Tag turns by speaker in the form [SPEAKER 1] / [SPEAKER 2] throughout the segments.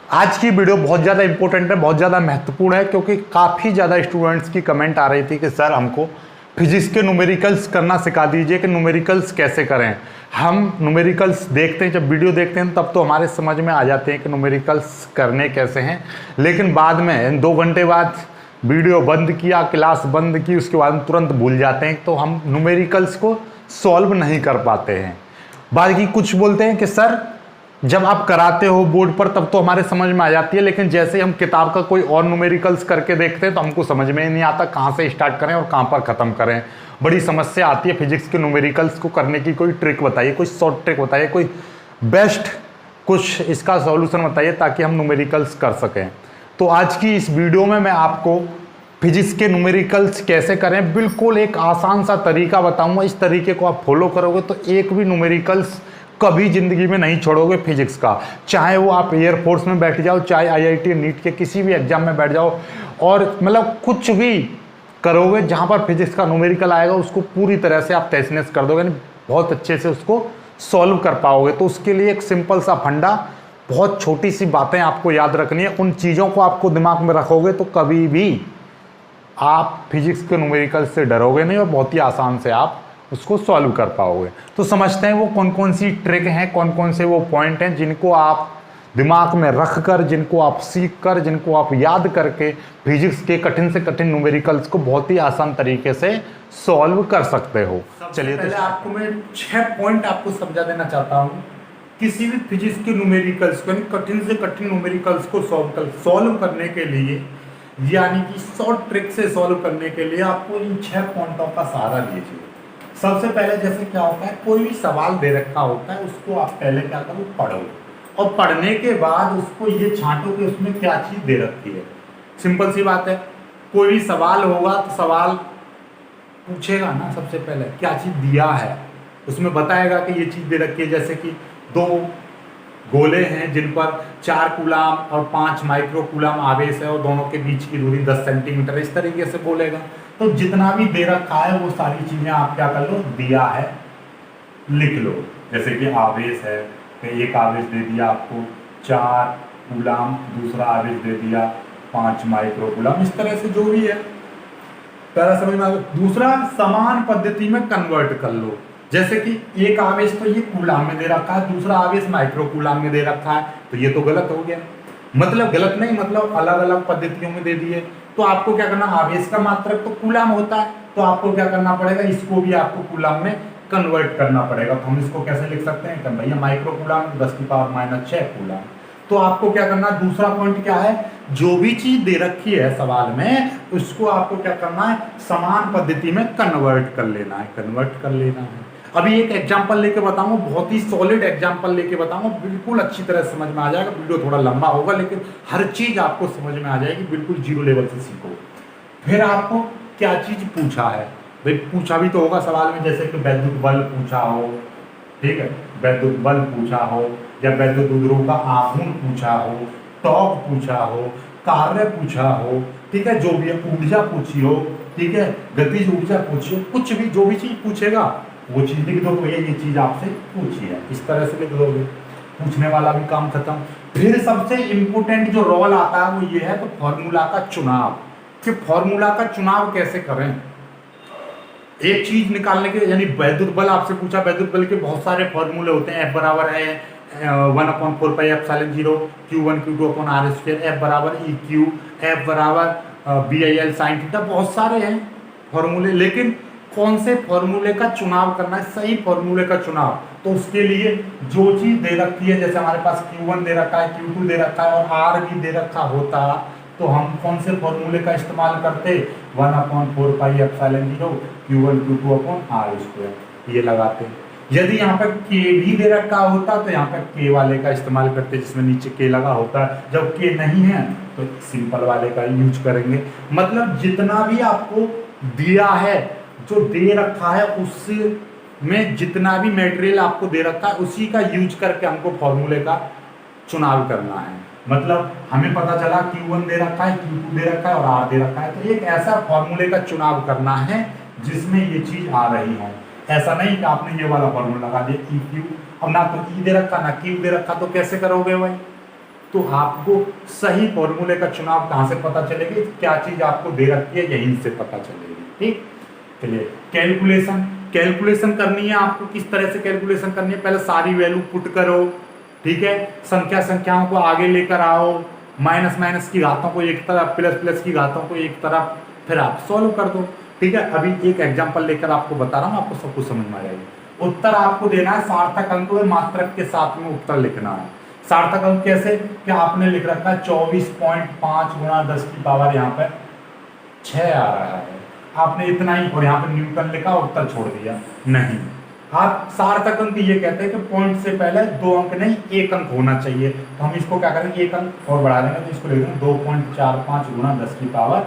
[SPEAKER 1] आज की वीडियो बहुत ज़्यादा इंपॉर्टेंट है, बहुत ज़्यादा महत्वपूर्ण है, क्योंकि काफ़ी ज़्यादा स्टूडेंट्स की कमेंट आ रही थी कि सर हमको फिजिक्स के न्यूमेरिकल्स करना सिखा दीजिए कि न्यूमेरिकल्स कैसे करें। हम न्यूमेरिकल्स देखते हैं, जब वीडियो देखते हैं तब तो हमारे समझ में आ जाते हैं कि न्यूमेरिकल्स करने कैसे हैं, लेकिन बाद में 2 घंटे बाद वीडियो बंद किया, क्लास बंद की, उसके बाद तुरंत भूल जाते हैं, तो हम न्यूमेरिकल्स को सॉल्व नहीं कर पाते हैं। बाकी कुछ बोलते हैं कि सर जब आप कराते हो बोर्ड पर तब तो हमारे समझ में आ जाती है, लेकिन जैसे हम किताब का कोई और न्यूमेरिकल्स करके देखते हैं तो हमको समझ में ही नहीं आता कहाँ से स्टार्ट करें और कहाँ पर ख़त्म करें। बड़ी समस्या आती है। फिजिक्स के न्यूमेरिकल्स को करने की कोई ट्रिक बताइए, कोई शॉर्ट ट्रिक बताइए, कोई बेस्ट कुछ इसका सॉल्यूशन बताइए ताकि हम न्यूमेरिकल्स कर सकें। तो आज की इस वीडियो में मैं आपको फिजिक्स के न्यूमेरिकल्स कैसे करें बिल्कुल एक आसान सा तरीका बताऊंगा। इस तरीके को आप फॉलो करोगे तो एक भी न्यूमेरिकल्स कभी जिंदगी में नहीं छोड़ोगे फिजिक्स का। चाहे वो आप एयरफोर्स में बैठ जाओ, चाहे आईआईटी नीट के किसी भी एग्जाम में बैठ जाओ, और मतलब कुछ भी करोगे जहां पर फिजिक्स का न्यूमेरिकल आएगा उसको पूरी तरह से आप तहस नहस कर दोगे, यानी बहुत अच्छे से उसको सॉल्व कर पाओगे। तो उसके लिए एक सिंपल सा फंडा, बहुत छोटी सी बातें आपको याद रखनी है। उन चीज़ों को आपको दिमाग में रखोगे तो कभी भी आप फिजिक्स के न्यूमेरिकल से डरोगे नहीं और बहुत ही आसान से आप उसको सॉल्व कर पाओगे। तो समझते हैं वो कौन कौन सी ट्रिक हैं, कौन कौन से वो पॉइंट हैं जिनको आप दिमाग में रख कर, जिनको आप सीख कर, जिनको आप याद करके फिजिक्स के कठिन से कठिन न्यूमेरिकल्स को बहुत ही आसान तरीके से सॉल्व कर सकते हो। चलिए पहले आपको मैं 6 पॉइंट आपको समझा देना चाहता हूँ। किसी भी फिजिक्स के न्यूमेरिकल्स को, कठिन से कठिन न्यूमेरिकल्स को सॉल्व करने के लिए, यानी कि शॉर्ट ट्रिक से सॉल्व करने के लिए आपको इन 6 पॉइंटों का सहारा लीजिए। सबसे पहले जैसे क्या होता है, कोई भी सवाल दे रखा होता है उसको आप पहले क्या करो, पढ़ो, और पढ़ने के बाद उसको ये छांटो कि उसमें क्या चीज़ दे रखी है। सिंपल सी बात है, कोई भी सवाल होगा तो सवाल पूछेगा ना, सबसे पहले क्या चीज़ दिया है उसमें बताएगा कि ये चीज़ दे रखी है। जैसे कि 2 गोले हैं जिन पर 4 कूलाम और 5 माइक्रो कूलाम आवेश है और दोनों के बीच की दूरी 10 सेंटीमीटर, इस तरीके से बोलेगा। तो जितना भी दे रखा है वो सारी चीजें आप क्या कर लो, दिया है लिख लो। जैसे कि आवेश है तो एक आवेश दे दिया आपको 4 कूलाम, दूसरा आवेश दे दिया 5 माइक्रो कूलाम, इस तरह से जो भी है पहला समझ में आ गया। दूसरा, समान पद्धति में कन्वर्ट कर लो। जैसे कि एक आवेश तो ये कूलाम में दे रखा है, दूसरा आवेश माइक्रो कूलाम में दे रखा है, तो ये तो गलत हो गया। मतलब गलत नहीं, मतलब अलग अलग पद्धतियों में दे दिए। तो आपको क्या करना, आवेश का मात्रक तो कूलाम होता है, तो आपको क्या करना पड़ेगा, इसको भी आपको कूलाम में कन्वर्ट करना पड़ेगा। तो हम इसको कैसे लिख सकते हैं, भैया माइक्रो कूलाम 10⁻⁻6 कूलाम। तो आपको क्या करना, दूसरा पॉइंट क्या है, जो भी चीज दे रखी है सवाल में उसको आपको क्या करना है, समान पद्धति में कन्वर्ट कर लेना है, कन्वर्ट कर लेना है। अभी एक एग्जांपल लेके बताऊंगा, बहुत ही सॉलिड एग्जांपल लेके बताऊंगा, बिल्कुल अच्छी तरह समझ में आ जाएगा। वीडियो थोड़ा लंबा होगा लेकिन हर चीज आपको समझ में आ जाएगी, बिल्कुल 0 लेवल से सीखो। फिर आपको क्या चीज पूछा है, भाई पूछा भी तो होगा सवाल में, जैसे कि वैद्युत बल पूछा हो, ठीक है, वैद्युत बल पूछा हो, या वैद्युत उद्रोह का आघूर्ण पूछा हो, टॉर्क पूछा हो, कार्य पूछा हो, ठीक है, जो भी ऊर्जा पूछी हो, ठीक है, गतिज ऊर्जा पूछी हो, कुछ भी जो भी चीज पूछेगा वो चीज लिख दो, भैया ये चीज आपसे पूछी है, इस तरह से लिख दोगे, पूछने वाला भी काम खत्म। फिर सबसे इंपोर्टेंट जो रोल आता है वो ये है, तो फॉर्मूला का चुनाव, कि फॉर्मूला का चुनाव कैसे करें एक चीज निकालने के। यानी वैद्युत बल आपसे पूछा, वैद्युत बल के बहुत सारे फॉर्मूले होते हैं। F बराबर है 1/4πε0 Q1 Q2/r², F बराबर EQ, F बराबर BIL sin थीटा, बहुत सारे हैं फॉर्मूले। लेकिन कौन से फॉर्मूले का चुनाव करना है, सही फॉर्मूले का चुनाव, तो उसके लिए जो चीज दे रखी है, जैसे हमारे पास Q1 दे रखा है, Q2 दे रखा है और R भी दे रखा होता, तो हम कौन से फॉर्मूले का इस्तेमाल करते, 1/4πε0 Q1 Q2/r², ये लगाते। यदि यहाँ पर K भी दे रखा होता तो यहाँ पर K वाले का इस्तेमाल करते, जिसमें नीचे K लगा होता है। जब K नहीं है तो सिंपल वाले का यूज करेंगे। मतलब जितना भी आपको दिया है, जो दे रखा है, उसमें जितना भी मटेरियल आपको दे रखा है उसी का यूज करके हमको फॉर्मूले का चुनाव करना है। मतलब हमें पता चला Q1 दे रखा है, Q2 दे रखा है और R दे रखा है, तो एक ऐसा फॉर्मूले का चुनाव करना है जिसमें ये चीज आ रही हो। ऐसा नहीं कि आपने ये वाला फॉर्मूला लगा दिया EQ, अब ना तो E दे रखा ना Q दे रखा, तो कैसे करोगे भाई, तो आपको सही फॉर्मूले का चुनाव कहाँ से पता चलेगी, क्या चीज आपको दे रखी है यहीं से पता चलेगी। ठीक, चलिए कैलकुलेशन करनी है आपको। किस तरह से कैलकुलेशन करनी है, पहले सारी वैल्यू पुट करो, ठीक है, संख्याओं को आगे लेकर आओ, माइनस की घातों को एक तरफ, प्लस की घातों को एक तरफ, फिर आप सॉल्व कर दो। ठीक है, अभी एक एग्जांपल लेकर आपको बता रहा हूँ, आपको सब कुछ समझ में आ जाएगी। उत्तर आपको देना है सार्थक अंक में मात्रक के साथ में उत्तर लिखना है। सार्थक अंक कैसे, कि आपने लिख रखा है 24.5 गुणा 10 की पावर यहाँ पे 6 आ रहा है, आपने इतना ही और यहाँ पे न्यूटन लिखा, उत्तर छोड़ दिया। नहीं, आप सार्थक अंक ये कहते हैं कि पॉइंट से पहले 2 अंक नहीं 1 अंक होना चाहिए। तो हम इसको क्या करेंगे, 1 अंक और बढ़ा देंगे, तो इसको लिख देंगे 2.45 गुणा 10 की पावर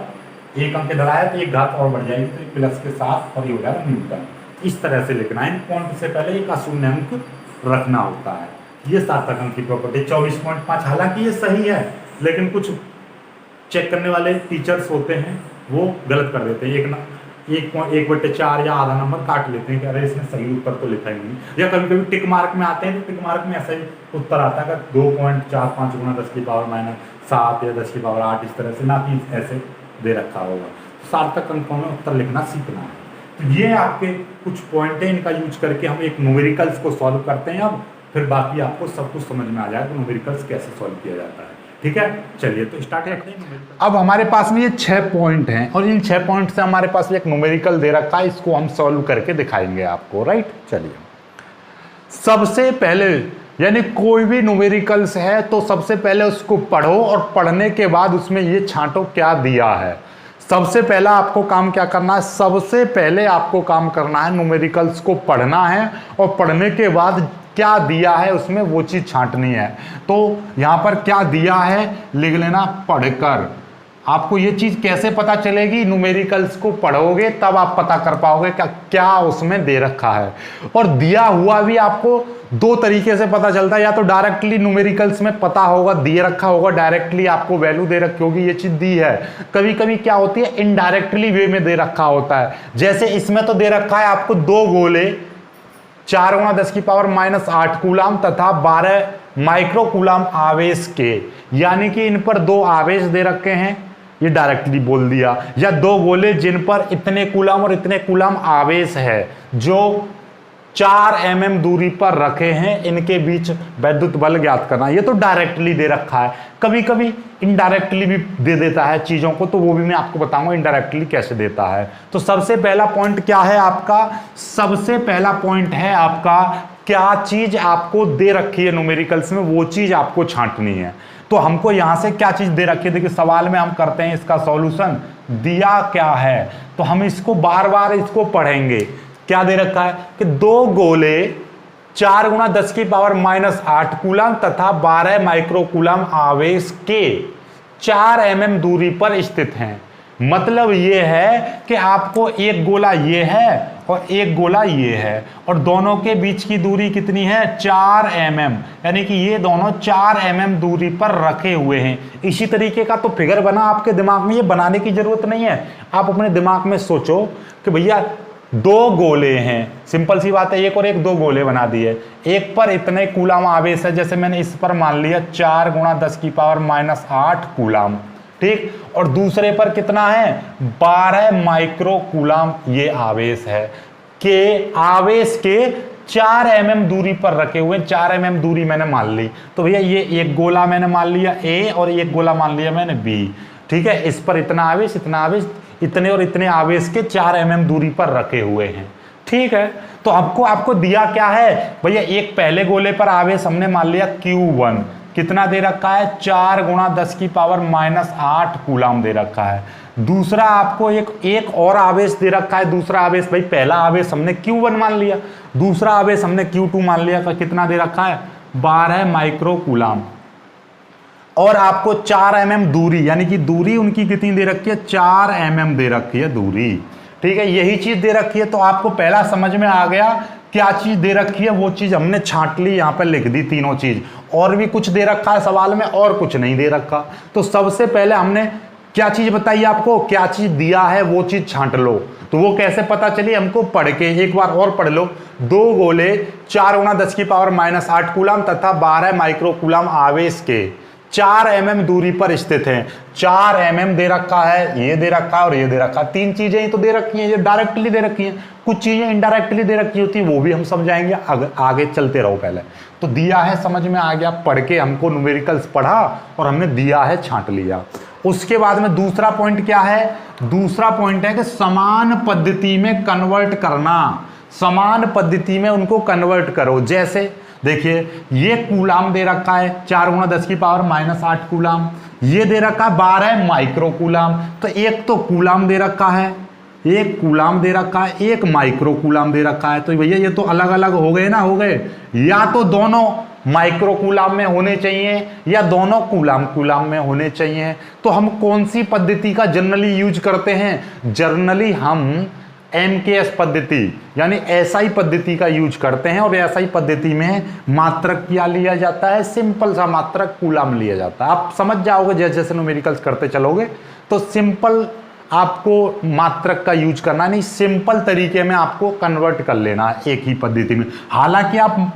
[SPEAKER 1] 1 अंक इधर आया तो 1 घात और बढ़ जाएगी, तो प्लस के साथ और ये हो जाएगा न्यूटन। इस तरह से लिखना है, पॉइंट से पहले एक अशून्य अंक रखना होता है। ये सार्थक अंक की प्रॉपर्टी 24.5। हालांकि ये सही है, लेकिन कुछ चेक करने वाले टीचर्स होते हैं वो गलत कर देते हैं, 1/4 या आधा नंबर काट लेते हैं कि अरे इसने सही उत्तर तो लिखा ही नहीं। या कभी कभी टिक मार्क में आते हैं, तो टिक मार्क में ऐसा ही उत्तर आता है कि 2.45 गुणा 10 की पावर -7 या 10 की पावर 8, इस तरह से, ना कि ऐसे दे रखा होगा। तो सार्थक अंकों में उत्तर लिखना सीखना है। तो ये आपके कुछ पॉइंट है, इनका यूज करके हम एक न्यूमेरिकल्स को सॉल्व करते हैं। अब फिर बाकी आपको सब कुछ समझ में आ जाएगा न्यूमेरिकल्स कैसे सॉल्व किया जाता है। ठीक है, चलिए तो स्टार्ट करते हैं। अब हमारे पास में ये 6 पॉइंट हैं और इन 6 पॉइंट से हमारे पास एक न्यूमेरिकल दे रखा है, इसको हम सॉल्व करके दिखाएंगे आपको। राइट, चलिए सबसे पहले, यानी कोई भी न्यूमेरिकल्स है तो सबसे पहले उसको पढ़ो और पढ़ने के बाद उसमें ये छांटो क्या दिया है। सबसे पहला आपको काम क्या करना है, सबसे पहले आपको काम करना है न्यूमेरिकल्स को पढ़ना है और पढ़ने के बाद क्या दिया है उसमें वो चीज छांटनी है। तो यहां पर क्या दिया है लिख लेना पढ़कर। आपको ये चीज कैसे पता चलेगी, न्यूमेरिकल्स को पढ़ोगे तब आप पता कर पाओगे क्या उसमें दे रखा है। और दिया हुआ भी आपको 2 तरीके से पता चलता है, या तो डायरेक्टली न्यूमेरिकल्स में पता होगा, दिए रखा होगा, डायरेक्टली आपको वैल्यू दे रखी होगी ये चीज दी है। कभी कभी क्या होती है, इनडायरेक्टली वे में दे रखा होता है। जैसे इसमें तो दे रखा है आपको 2 गोले 4 गुणा 10 की पावर -8 कूलाम तथा 12 माइक्रो कूलाम आवेश के, यानी कि इन पर 2 आवेश दे रखे हैं, ये डायरेक्टली बोल दिया। या 2 गोले जिन पर इतने कूलाम और इतने कूलाम आवेश है, जो 4 mm दूरी पर रखे हैं, इनके बीच वैद्युत बल ज्ञात करना, ये तो डायरेक्टली दे रखा है। कभी कभी इनडायरेक्टली भी दे देता है चीजों को, तो वो भी मैं आपको बताऊंगा इनडायरेक्टली कैसे देता है। तो सबसे पहला पॉइंट क्या है आपका, सबसे पहला पॉइंट है आपका क्या चीज आपको दे रखी है न्यूमेरिकल्स में, वो चीज आपको छांटनी है। तो हमको यहां से क्या चीज दे रखी है, देखिए सवाल में हम करते हैं इसका सॉल्यूशन, दिया क्या है, तो हम इसको बार बार इसको पढ़ेंगे। क्या दे रखा है कि 2 गोले 4 गुणा 10 की पावर -8 कूलाम तथा 12 माइक्रो कूलाम आवेश के 4 mm दूरी पर स्थित हैं। मतलब ये है कि आपको एक गोला ये है और एक गोला ये है, और दोनों के बीच की दूरी कितनी है, 4 mm, यानी कि ये दोनों 4 mm दूरी पर रखे हुए हैं। इसी तरीके का तो फिगर बना आपके दिमाग में, ये बनाने की जरूरत नहीं है, आप अपने दिमाग में सोचो कि भैया 2 गोले हैं, सिंपल सी बात है, एक और एक 2 गोले बना दिए, एक पर इतने कूलाम आवेश है, जैसे मैंने इस पर मान लिया 4 गुणा 10 की पावर -8 कूलाम, ठीक, और दूसरे पर कितना है 12 माइक्रो कूलाम ये आवेश है, के आवेश के 4 mm दूरी पर रखे हुए, 4 mm दूरी मैंने मान ली। तो भैया ये एक गोला मैंने मान लिया A और एक गोला मान लिया मैंने B, ठीक है, इस पर इतना आवेश, इतने और इतने आवेश के 4 mm दूरी पर रखे हुए हैं। ठीक है, तो आपको दिया क्या है भैया, एक पहले गोले पर आवेश हमने मान लिया Q1, कितना दे रखा है 4 गुणा 10 की पावर -8 कूलाम दे रखा है। दूसरा आपको एक और आवेश दे रखा है, दूसरा आवेश, भाई पहला आवेश हमने Q1 मान लिया, दूसरा आवेश हमने Q2 मान लिया, तो कितना दे रखा है 12 माइक्रो कूलाम। और आपको 4 mm दूरी, यानी कि दूरी उनकी कितनी दे रखी है 4 mm दे रखी है दूरी, ठीक है, यही चीज दे रखी है। तो आपको पहला समझ में आ गया क्या चीज दे रखी है, वो चीज हमने छांट ली, यहाँ पर लिख दी तीनों चीज। और भी कुछ दे रखा है सवाल में और कुछ नहीं दे रखा, तो सबसे पहले हमने क्या चीज बताई आपको, क्या चीज दिया है वो चीज छांट लो। तो वो कैसे पता चली, हमको पढ़ के एक बार और पढ़ लो। 2 गोले 4 गुणा 10 की पावर -8 कूलाम तथा 12 माइक्रो कूलाम आवेश के 4 mm दूरी पर स्थित हैं। 4 mm दे रखा है, ये दे रखा है और ये दे रखा है। 3 चीजें ही तो दे रखी हैं, ये डायरेक्टली दे रखी हैं, कुछ चीजें इनडायरेक्टली दे रखी होती है, वो भी हम समझाएंगे। आगे चलते रहो। पहले तो दिया है, समझ में आ गया, पढ़ के हमको न्यूमेरिकल्स पढ़ा और हमने दिया है, छांट लिया। उसके बाद में दूसरा पॉइंट क्या है? दूसरा पॉइंट है कि समान पद्धति में कन्वर्ट करना। समान पद्धति में उनको कन्वर्ट करो। जैसे देखिए, ये कूलाम दे रखा है 4 × 10⁻⁻8 कूलाम, ये दे रखा है 12 माइक्रो कूलाम। तो एक तो कूलाम दे रखा है, एक कूलाम दे रखा है, एक माइक्रो कूलाम दे रखा है। तो भैया ये तो अलग अलग हो गए ना, हो गए। या तो दोनों माइक्रो कूलाम में होने चाहिए या दोनों कूलाम में होने चाहिए। तो हम कौन सी पद्धति का जनरली यूज करते हैं? जनरली हम MKS पद्धति यानी SI पद्धति का यूज करते हैं। और SI पद्धति में मात्रक क्या लिया जाता है? सिंपल सा मात्रक कूलाम लिया जाता है। आप समझ जाओगे जैसे जैसे न्यूमेरिकल्स करते चलोगे। तो सिंपल आपको मात्रक का यूज करना नहीं, सिंपल तरीके में आपको कन्वर्ट कर लेना है एक ही पद्धति में। हालांकि आप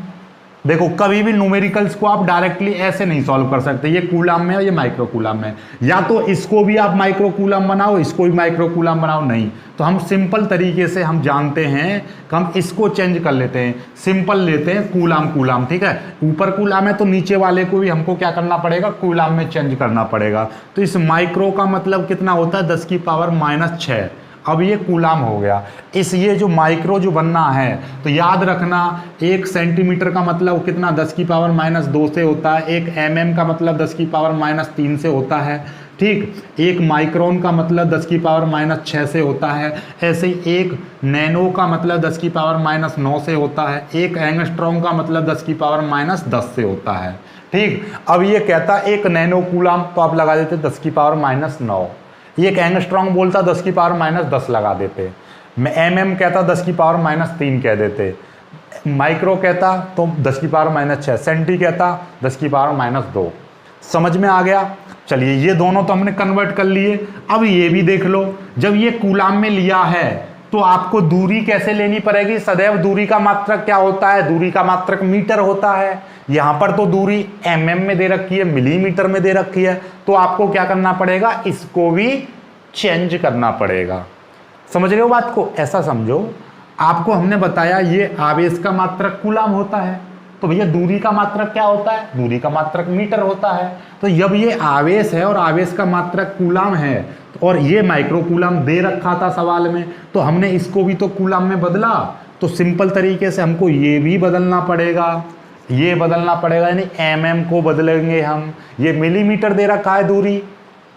[SPEAKER 1] देखो, कभी भी न्यूमेरिकल्स को आप डायरेक्टली ऐसे नहीं सॉल्व कर सकते, ये कूलाम में और ये माइक्रो कूलाम में। या तो इसको भी आप माइक्रो कूलाम बनाओ, इसको भी माइक्रो कूलाम बनाओ, नहीं। तो हम सिंपल तरीके से हम जानते हैं कि हम इसको चेंज कर लेते हैं, सिंपल लेते हैं कूलाम। ठीक है, ऊपर कूलाम है तो नीचे वाले को भी हमको क्या करना पड़ेगा? कूलाम में चेंज करना पड़ेगा। तो इस माइक्रो का मतलब कितना होता है? 10⁻⁻6। अब ये कूलाम हो गया। इस ये जो माइक्रो जो बनना है, तो याद रखना 1 सेंटीमीटर का मतलब कितना? 10⁻2 से होता है। 1 mm का मतलब 10⁻3 से होता है। ठीक, 1 माइक्रोन का मतलब 10⁻6 से होता है। ऐसे ही 1 नैनो का मतलब 10⁻9 से होता है। 1 एंगस्ट्रॉम का मतलब 10⁻10 से होता है। ठीक, अब ये कहता 1 नैनो कूलाम, तो आप लगा देते 10⁻9। एक एंगस्ट्रॉम बोलता 10⁻10 लगा देते। MM कहता 10⁻3 कह देते। माइक्रो कहता तो 10⁻6। सेंटी कहता 10⁻2। समझ में आ गया? चलिए, ये दोनों तो हमने कन्वर्ट कर लिए। अब ये भी देख लो, जब ये कूलाम में लिया है तो आपको दूरी कैसे लेनी पड़ेगी? सदैव दूरी का मात्रक क्या होता है? दूरी का मात्रक मीटर होता है। यहां पर तो दूरी mm में दे रखी है, मिलीमीटर में दे रखी है। तो आपको क्या करना पड़ेगा? इसको भी चेंज करना पड़ेगा। समझ रहे हो बात को? ऐसा समझो, आपको हमने बताया ये आवेश का मात्रक कूलाम होता है, तो भैया दूरी का मात्रक क्या होता है? दूरी का मात्रक मीटर होता है। तो जब ये आवेश है और आवेश का मात्रक कूलाम है और ये माइक्रो कूलाम दे रखा था सवाल में, तो हमने इसको भी तो कूलाम में बदला। तो सिंपल तरीके से हमको ये भी बदलना पड़ेगा, ये बदलना पड़ेगा, यानी mm को बदलेंगे हम। ये मिलीमीटर दे रखा है दूरी,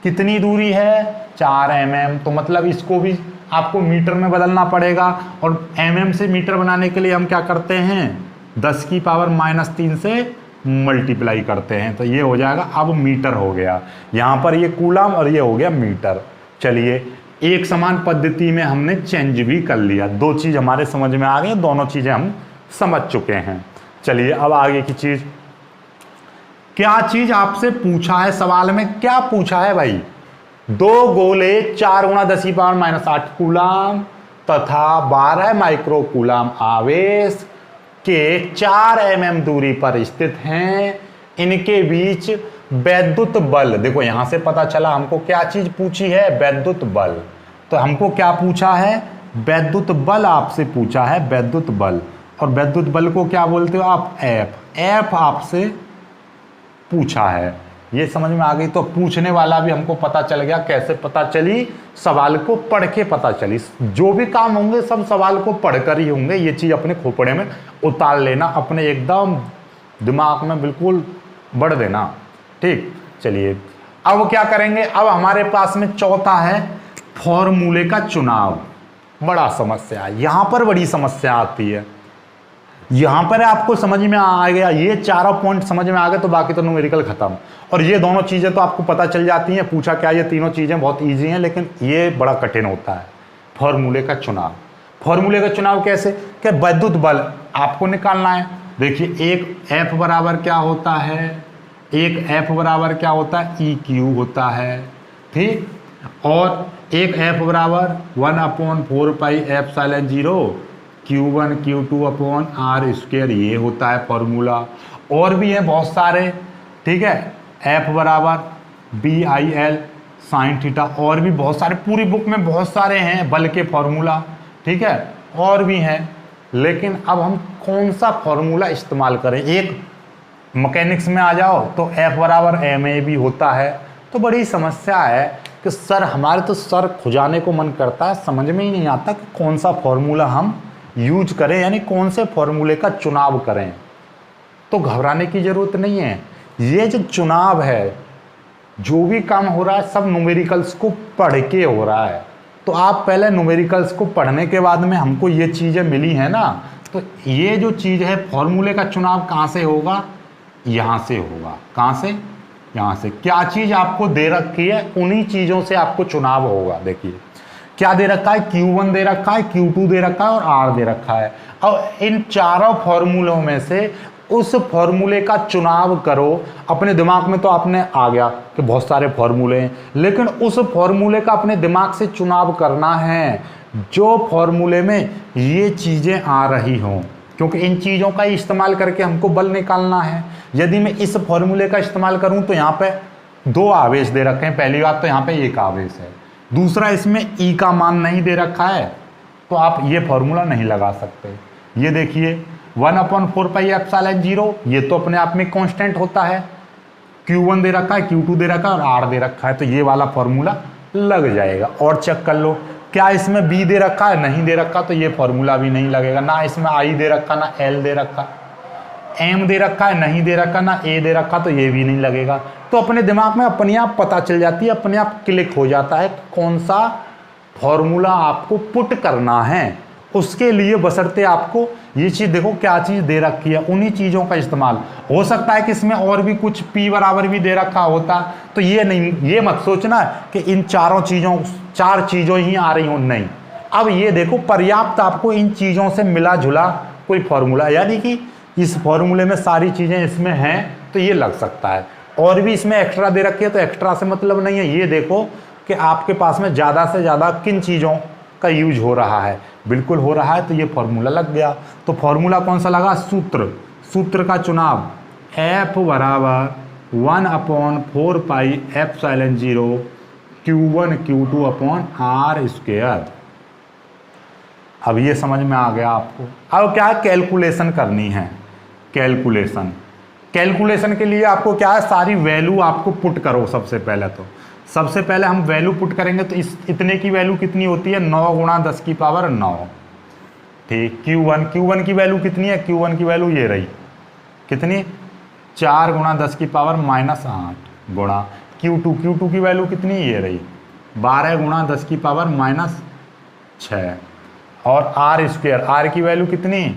[SPEAKER 1] कितनी दूरी है? 4 mm। तो मतलब इसको भी आपको मीटर में बदलना पड़ेगा। और mm से मीटर बनाने के लिए हम क्या करते हैं? 10⁻³ से मल्टीप्लाई करते हैं, तो ये हो जाएगा। अब मीटर हो गया, यहाँ पर ये कूलाम और ये हो गया मीटर। चलिए, एक समान पद्धति में हमने चेंज भी कर लिया। 2 चीज़ हमारे समझ में आ गई, दोनों चीज़ें हम समझ चुके हैं। चलिए, अब आगे की चीज़, क्या चीज़ आपसे पूछा है सवाल में? क्या पूछा है भाई? 2 गोले 4 × 10⁻⁸ कूलाम तथा 12 माइक्रो कूलाम आवेश के 4 mm दूरी पर स्थित हैं। इनके बीच वैद्युत बल, देखो यहां से पता चला हमको क्या चीज पूछी है? वैद्युत बल। तो हमको क्या पूछा है? वैद्युत बल आपसे पूछा है, वैद्युत बल। और वैद्युत बल को क्या बोलते हो आप? एफ आपसे पूछा है। ये समझ में आ गई? तो पूछने वाला भी हमको पता चल गया। कैसे पता चली? सवाल को पढ़ के पता चली। जो भी काम होंगे सब सवाल को पढ़कर ही होंगे। ये चीज़ अपने खोपड़े में उतार लेना, अपने एकदम दिमाग में बिल्कुल बढ़ देना। ठीक, चलिए अब क्या करेंगे? अब हमारे पास में चौथा है फॉर्मूले का चुनाव। बड़ा समस्या है, यहाँ पर बड़ी समस्या आती है। यहाँ पर आपको समझ में आ गया, ये चारों पॉइंट समझ में आ गए तो बाकी तो न्यूमेरिकल खत्म। और ये दोनों चीज़ें तो आपको पता चल जाती हैं। पूछा क्या? ये तीनों चीज़ें बहुत इजी हैं, लेकिन ये बड़ा कठिन होता है। फॉर्मूले का चुनाव। फॉर्मूले का चुनाव कैसे? कि वैद्युत बल आपको निकालना है। देखिए, एक F बराबर क्या होता है? एक F बराबर क्या होता है? EQ होता है। ठीक, और एक F बराबर 1/4πε0 Q1 Q2/r², ये होता है फॉर्मूला। और भी है बहुत सारे। ठीक है, F बराबर BIL साइन थीटा, और भी बहुत सारे, पूरी बुक में बहुत सारे हैं बल के फॉर्मूला, ठीक है, और भी हैं। लेकिन अब हम कौन सा फॉर्मूला इस्तेमाल करें? एक मैकेनिक्स में आ जाओ तो F बराबर ma भी होता है। तो बड़ी समस्या है कि सर हमारे तो सर खुजाने को मन करता है, समझ में ही नहीं आता कि कौन सा फॉर्मूला हम यूज करें, यानी कौन से फॉर्मूले का चुनाव करें। तो घबराने की ज़रूरत नहीं है। ये जो चुनाव है, जो भी काम हो रहा है, सब न्यूमेरिकल्स को पढ़ के हो रहा है। तो आप पहले न्यूमेरिकल्स को पढ़ने के बाद में हमको ये चीज़ें मिली हैं ना, तो ये जो चीज़ है फॉर्मूले का चुनाव कहाँ से होगा? यहाँ से होगा। कहाँ से? यहाँ से। क्या चीज़ आपको दे रखी है, उन्हीं चीज़ों से आपको चुनाव होगा। देखिए क्या दे रखा है, Q1 दे रखा है, Q2 दे रखा है और R दे रखा है। और इन चारों फॉर्मूलों में से उस फॉर्मूले का चुनाव करो। अपने दिमाग में तो आपने आ गया कि बहुत सारे फॉर्मूले हैं, लेकिन उस फॉर्मूले का अपने दिमाग से चुनाव करना है जो फॉर्मूले में ये चीज़ें आ रही हों, क्योंकि इन चीज़ों का इस्तेमाल करके हमको बल निकालना है। यदि मैं इस फॉर्मूले का इस्तेमाल करूं तो यहाँ पे 2 आवेश दे रखे हैं। पहली बात तो यहाँ पे 1 आवेश है, दूसरा इसमें E का मान नहीं दे रखा है, तो आप ये फॉर्मूला नहीं लगा सकते। ये देखिए 1/4πε0, ये तो अपने आप में कांस्टेंट होता है। Q1 दे रखा है, Q2 दे रखा है और R दे रखा है, तो ये वाला फॉर्मूला लग जाएगा। और चेक कर लो क्या इसमें B दे रखा है, नहीं दे रखा, तो ये फॉर्मूला भी नहीं लगेगा। ना इसमें I दे रखा, ना L दे रखा, M दे रखा है, नहीं दे रखा, ना A दे रखा, तो ये भी नहीं लगेगा। तो अपने दिमाग में अपने आप पता चल जाती है, अपने आप क्लिक हो जाता है कौन सा फॉर्मूला आपको पुट करना है। उसके लिए बशर्ते आपको ये चीज़ देखो क्या चीज़ दे रखी है, उन्हीं चीज़ों का इस्तेमाल। हो सकता है कि इसमें और भी कुछ P बराबर भी दे रखा होता, तो ये नहीं, ये मत सोचना कि इन चार चीज़ों ही आ रही हो, नहीं। अब ये देखो पर्याप्त आपको इन चीज़ों से मिला जुला कोई फॉर्मूला, यानी कि इस फॉर्मूले में सारी चीज़ें इसमें हैं, तो ये लग सकता है। और भी इसमें एक्स्ट्रा दे रखी है, तो एक्स्ट्रा से मतलब नहीं है। ये देखो कि आपके पास में ज़्यादा से ज़्यादा किन चीज़ों का यूज हो रहा है, बिल्कुल हो रहा है, तो ये फॉर्मूला लग गया। तो फॉर्मूला कौन सा लगा? सूत्र का चुनाव F बराबर 1/4πε0 Q1 Q2 अपॉन R²। अब ये समझ में आ गया आपको। अब क्या कैलकुलेशन करनी है? कैलकुलेशन के लिए आपको क्या है, सारी वैल्यू आपको पुट करो। सबसे पहले हम वैल्यू पुट करेंगे, तो इतने की वैल्यू कितनी होती है? 9 × 10⁹ ठीक। Q1 की वैल्यू कितनी है? Q1 की वैल्यू ये रही, कितनी? 4 × 10⁻⁻8 गुणा Q2 की वैल्यू कितनी? ये रही 12 × 10⁻⁻6 और R² की वैल्यू कितनी?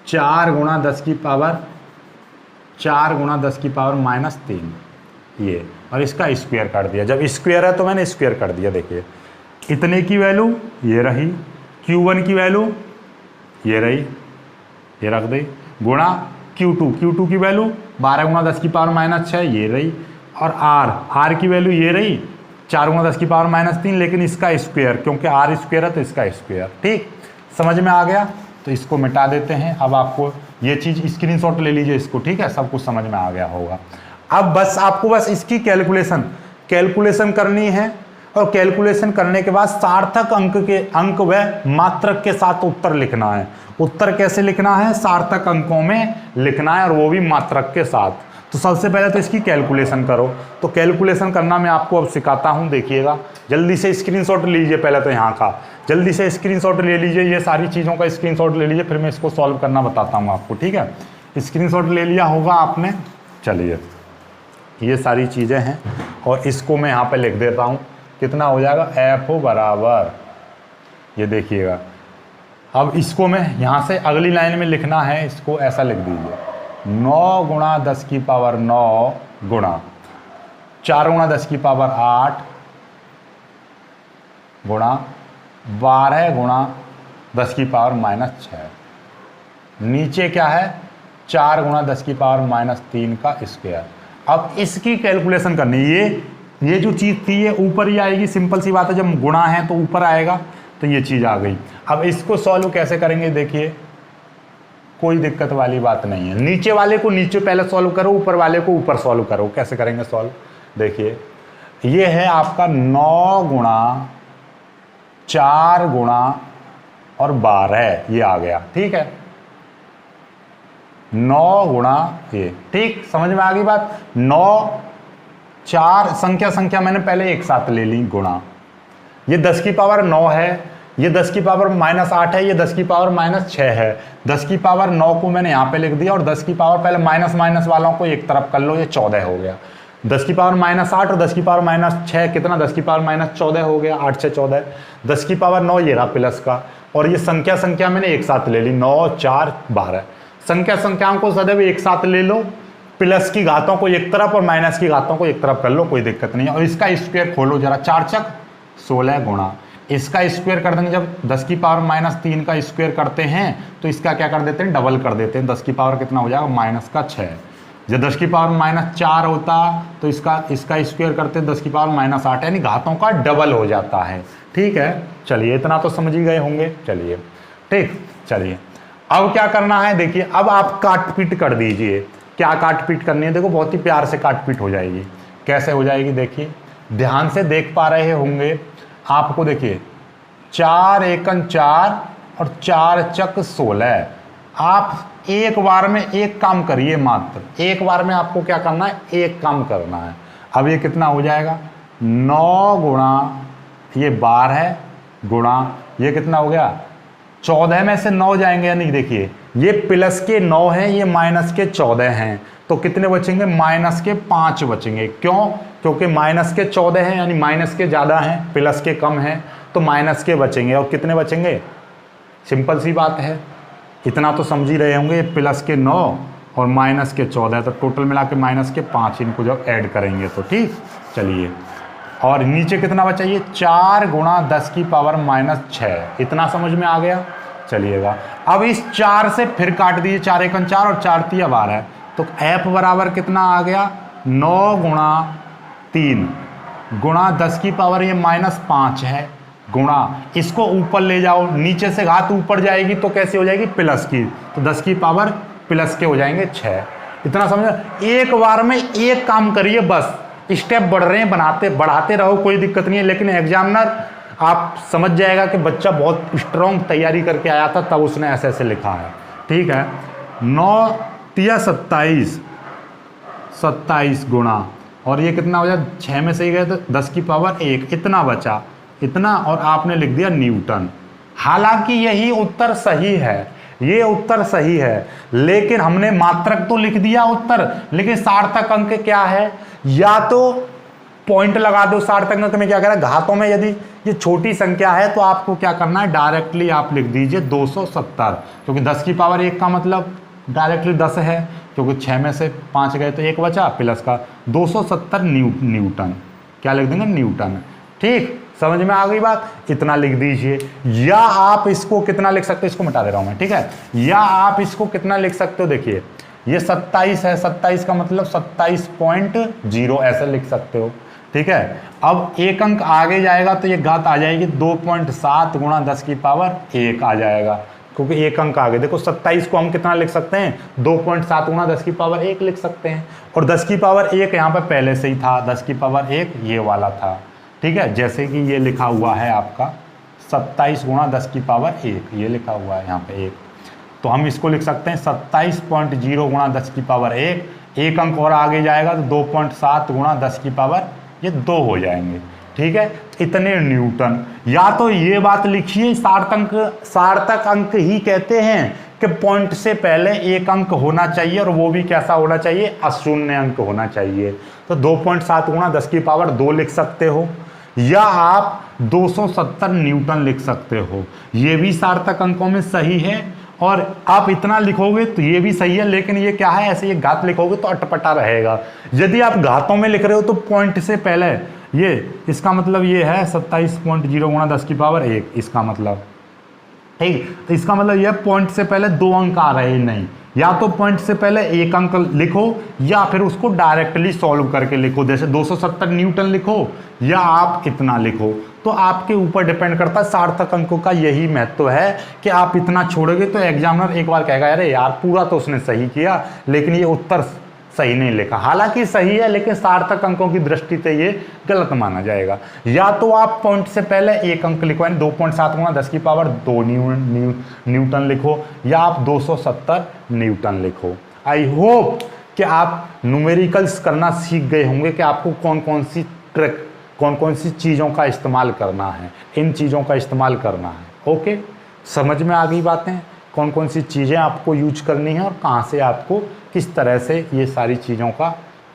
[SPEAKER 1] 4 × 10⁻3 ये, और इसका स्क्वायर कर दिया। जब स्क्वायर है तो मैंने स्क्वायर कर दिया। देखिए इतने की वैल्यू ये रही, Q1 की वैल्यू ये रही, ये रख दी, गुणा Q2 की वैल्यू 12 × 10⁻⁻6 ये रही, और R की वैल्यू ये रही 4 × 10⁻3, लेकिन इसका स्क्वायर, क्योंकि R² है तो इसका स्क्वायर। ठीक, समझ में आ गया? तो इसको मिटा देते हैं। अब आपको ये चीज़ स्क्रीनशॉट ले लीजिए इसको, ठीक है? सब कुछ समझ में आ गया होगा। अब बस आपको बस इसकी कैलकुलेशन करनी है, और कैलकुलेशन करने के बाद सार्थक अंक व मात्रक के साथ उत्तर लिखना है। उत्तर कैसे लिखना है? सार्थक अंकों में लिखना है, और वो भी मात्रक के साथ। तो सबसे पहले तो इसकी कैलकुलेशन करो। तो कैलकुलेशन करना मैं आपको अब सिखाता हूँ, देखिएगा। जल्दी से स्क्रीनशॉट लीजिए, पहले तो यहाँ का जल्दी से स्क्रीनशॉट ले लीजिए, ये सारी चीज़ों का स्क्रीनशॉट ले लीजिए, फिर मैं इसको सॉल्व करना बताता हूँ आपको, ठीक है? स्क्रीनशॉट ले लिया होगा आपने। चलिए ये सारी चीज़ें हैं, और इसको मैं यहाँ पे लिख देता हूँ। कितना हो जाएगा? F बराबर, ये देखिएगा। अब इसको मैं यहाँ से अगली लाइन में लिखना है, इसको ऐसा लिख दीजिए 9 × 10⁹ गुणा 4 × 10⁸ गुणा 12 × 10⁻⁻6। नीचे क्या है? 4 × 10⁻3 का स्क्वायर। अब इसकी कैलकुलेशन करनी, ये जो चीज़ थी ये ऊपर ही आएगी, सिंपल सी बात है, जब गुणा है तो ऊपर आएगा, तो ये चीज़ आ गई। अब इसको सॉल्व कैसे करेंगे? देखिए कोई दिक्कत वाली बात नहीं है। नीचे वाले को नीचे पहले सॉल्व करो, ऊपर वाले को ऊपर सॉल्व करो। कैसे करेंगे सॉल्व? देखिए ये है आपका 9 गुणा 4 गुणा और 12 ये आ गया, ठीक है। 9 गुणा ये, ठीक, समझ में आ गई बात। 9 4 संख्या मैंने पहले एक साथ ले ली, गुणा ये 10 की पावर 9 है, ये 10 की पावर -8 है, ये 10 की पावर -6 है। 10 की पावर 9 को मैंने यहाँ पे लिख दिया और 10 की पावर पहले माइनस वालों को एक तरफ कर लो, ये 14 हो गया। 10 की पावर -8 और 10 की पावर -6 कितना? 10 की पावर -14 हो गया, 8 से 14। 10 की पावर 9 ये रहा प्लस का, और ये संख्या मैंने एक साथ ले ली, 9 4 12। संख्याओं को सदैव एक साथ ले लो, प्लस की घातों को एक तरफ और माइनस की घातों को एक तरफ कर लो, कोई दिक्कत नहीं है। और इसका स्क्वायर खोलो जरा, 4 चक 16 गुणा, इसका स्क्वायर कर देंगे। जब 10 की पावर -3 का स्क्वायर करते हैं तो इसका क्या कर देते हैं? डबल कर देते हैं। 10 की पावर कितना हो जाएगा? -6। जब 10 की पावर -4 होता तो इसका स्क्वायर करते हैं 10 की पावर -8, यानी घातों का डबल हो जाता है, ठीक है। चलिए इतना तो समझ ही गए होंगे। चलिए ठीक, चलिए अब क्या करना है, देखिए अब आप काट पीट कर दीजिए। क्या काट पीट करनी है? देखो बहुत ही प्यार से काट पीट हो जाएगी। कैसे हो जाएगी? देखिए ध्यान से देख पा रहे होंगे आपको। देखिए 4 एकन 4 और 4 चक 16। आप एक बार में एक काम करिए, मात्र एक बार में आपको क्या करना है? एक काम करना है। अब ये कितना हो जाएगा? 9 गुणा ये 12 गुणा ये कितना हो गया? 14 में से 9 जाएंगे, यानी देखिए ये प्लस के 9 हैं, ये माइनस के 14 हैं, तो कितने बचेंगे? -5 बचेंगे। क्यों? क्योंकि माइनस के 14 हैं, यानी माइनस के ज़्यादा हैं, प्लस के कम हैं, तो माइनस के बचेंगे। और कितने बचेंगे? सिंपल सी बात है, इतना तो समझ ही रहे होंगे। प्लस के 9 और माइनस के 14, तो टोटल मिला के -5, इनको जब ऐड करेंगे तो ठीक। चलिए और नीचे कितना बचा? ये 4 गुणा 10 की पावर -6, इतना समझ में आ गया। चलिएगा अब इस 4 से फिर काट दीजिए, 4 एकन 4 और 4 तिया 12, तो f बराबर कितना आ गया? 9 गुणा 3 गुणा 10 की पावर ये -5 है, गुणा इसको ऊपर ले जाओ, नीचे से घात ऊपर जाएगी तो कैसे हो जाएगी? प्लस की, तो 10 की पावर प्लस के हो जाएंगे 6। इतना समझ, एक बार में एक काम करिए बस। स्टेप बढ़ रहे हैं, बढ़ाते रहो, कोई दिक्कत नहीं है। लेकिन एग्जामिनर आप समझ जाएगा कि बच्चा बहुत स्ट्रॉन्ग तैयारी करके आया था, तब उसने ऐसे लिखा है, ठीक है। 9 तिया 27 गुणा, और ये कितना हो जाए? 6 में से ही गए तो 10 की पावर 1, इतना बचा, इतना, और आपने लिख दिया न्यूटन। हालांकि यही उत्तर सही है, ये उत्तर सही है, लेकिन हमने मात्रक तो लिख दिया उत्तर, लेकिन सार्थक अंक क्या है? या तो पॉइंट लगा दो सार्थक अंक में। क्या कह रहा है? घातों में यदि ये छोटी संख्या है तो आपको क्या करना है? डायरेक्टली आप लिख दीजिए 270, क्योंकि 10 की पावर 1 का मतलब डायरेक्टली 10 है, क्योंकि 6 में से 5 गए तो 1 बचा, प्लस का 270 न्यूटन। क्या लिख देंगे? न्यूटन, ठीक। समझ में आ गई बात? इतना लिख दीजिए। या आप इसको कितना लिख सकते हो? इसको मिटा दे रहा हूं मैं, ठीक है। या आप इसको कितना लिख सकते हो? देखिए ये 27 है, 27 का मतलब 27.0 ऐसा लिख सकते हो, ठीक है। अब एक अंक आगे जाएगा तो ये घात आ जाएगी 2.7 गुणा 10 की पावर 1 आ जाएगा, क्योंकि एक अंक आगे। देखो 27 को हम कितना लिख सकते हैं? 2.7 गुणा 10 की पावर 1 लिख सकते हैं, और 10 की पावर 1 यहाँ पर पहले से ही था, 10 की पावर 1 ये वाला था, ठीक है। जैसे कि ये लिखा हुआ है आपका 27 गुणा 10 की पावर 1, ये लिखा हुआ है यहाँ पे 1, तो हम इसको लिख सकते हैं 27.0 गुणा 10 की पावर 1, एक अंक और आगे जाएगा तो 2.7 गुणा 10 की पावर ये 2 हो जाएंगे, ठीक है। इतने न्यूटन। या तो ये बात लिखिए, सार्थक अंक ही कहते हैं कि पॉइंट से पहले एक अंक होना चाहिए, और वो भी कैसा होना चाहिए? अशून्य अंक होना चाहिए। तो 2.7 गुणा 10 की पावर 2 लिख सकते हो, या आप 270 न्यूटन लिख सकते हो, ये भी सार्थक अंकों में सही है। और आप इतना लिखोगे तो ये भी सही है, लेकिन ये क्या है? ऐसे ये घात लिखोगे तो अटपटा रहेगा। यदि आप घातों में लिख रहे हो तो पॉइंट से पहले ये, इसका मतलब ये है 27.0 गुणा 10 की पावर 1, इसका मतलब ठीक, तो इसका मतलब यह पॉइंट से पहले 2 अंक आ रहे नहीं, या तो पॉइंट से पहले 1 अंक लिखो या फिर उसको डायरेक्टली सॉल्व करके लिखो, जैसे 270 न्यूटन लिखो या आप इतना लिखो, तो आपके ऊपर डिपेंड करता है। सार्थक अंकों का यही महत्व है कि आप इतना छोड़ोगे तो एग्जामिनर एक बार कहेगा अरे यार पूरा तो उसने सही किया लेकिन ये उत्तर सही नहीं लिखा, हालांकि सही है लेकिन सार्थक अंकों की दृष्टि से ये गलत माना जाएगा। या तो आप पॉइंट से पहले 1 अंक लिखो, यानी 2.7 गुणा 10 की पावर 2 न्यूटन लिखो, या आप 270 न्यूटन लिखो। आई होप कि आप न्यूमेरिकल्स करना सीख गए होंगे कि आपको कौन कौन सी ट्रिक, कौन कौन सी चीज़ों का इस्तेमाल करना है, इन चीज़ों का इस्तेमाल करना है। ओके, समझ में आ गई बातें, कौन कौन सी चीज़ें आपको यूज करनी है और कहाँ से आपको किस तरह से ये सारी चीज़ों का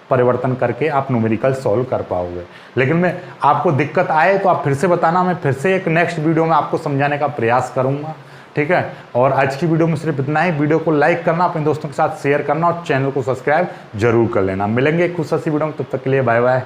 [SPEAKER 1] परिवर्तन करके आप न्यूमेरिकल सॉल्व कर पाओगे। लेकिन मैं आपको दिक्कत आए तो आप फिर से बताना, मैं फिर से एक नेक्स्ट वीडियो में आपको समझाने का प्रयास करूँगा, ठीक है। और आज की वीडियो में सिर्फ इतना ही। वीडियो को लाइक करना, अपने दोस्तों के साथ शेयर करना और चैनल को सब्सक्राइब जरूर कर लेना। मिलेंगे एक खुश सी वीडियो में, तब तक के लिए बाय बाय।